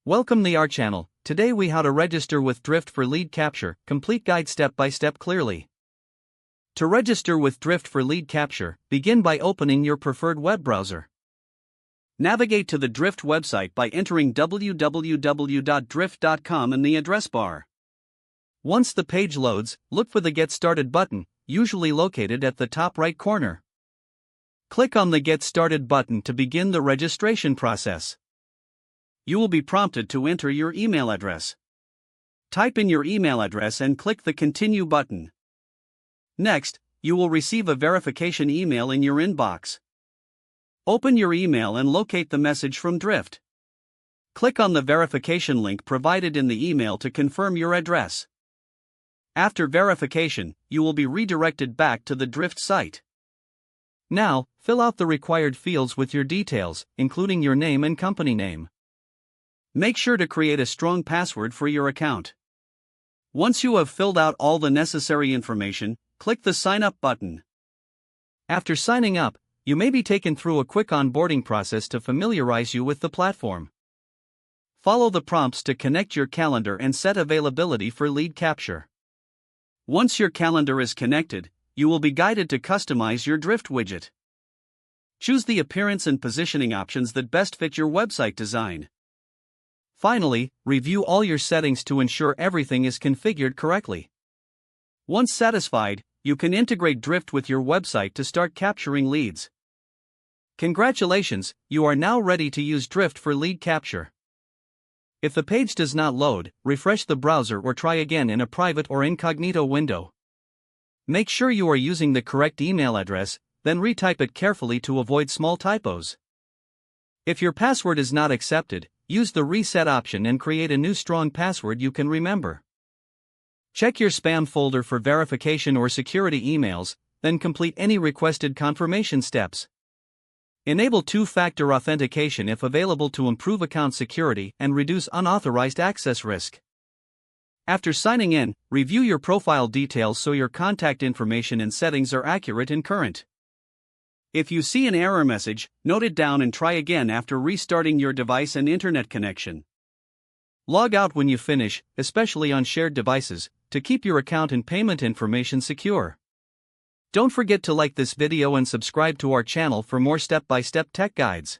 Welcome to our channel. Today we how to register with Drift for lead capture, complete guide step by step clearly. To register with Drift for lead capture, begin by opening your preferred web browser. Navigate to the Drift website by entering www.drift.com in the address bar. Once the page loads, look for the Get Started button, usually located at the top right corner. Click on the Get Started button to begin the registration process. You will be prompted to enter your email address. Type in your email address and click the Continue button. Next, you will receive a verification email in your inbox. Open your email and locate the message from Drift. Click on the verification link provided in the email to confirm your address. After verification, you will be redirected back to the Drift site. Now, fill out the required fields with your details, including your name and company name. Make sure to create a strong password for your account. Once you have filled out all the necessary information, click the Sign Up button. After signing up, you may be taken through a quick onboarding process to familiarize you with the platform. Follow the prompts to connect your calendar and set availability for lead capture. Once your calendar is connected, you will be guided to customize your Drift widget. Choose the appearance and positioning options that best fit your website design. Finally, review all your settings to ensure everything is configured correctly. Once satisfied, you can integrate Drift with your website to start capturing leads. Congratulations, you are now ready to use Drift for lead capture. If the page does not load, refresh the browser or try again in a private or incognito window. Make sure you are using the correct email address, then retype it carefully to avoid small typos. If your password is not accepted, use the reset option and create a new strong password you can remember. Check your spam folder for verification or security emails, then complete any requested confirmation steps. Enable two-factor authentication if available to improve account security and reduce unauthorized access risk. After signing in, review your profile details so your contact information and settings are accurate and current. If you see an error message, note it down and try again after restarting your device and internet connection. Log out when you finish, especially on shared devices, to keep your account and payment information secure. Don't forget to like this video and subscribe to our channel for more step-by-step tech guides.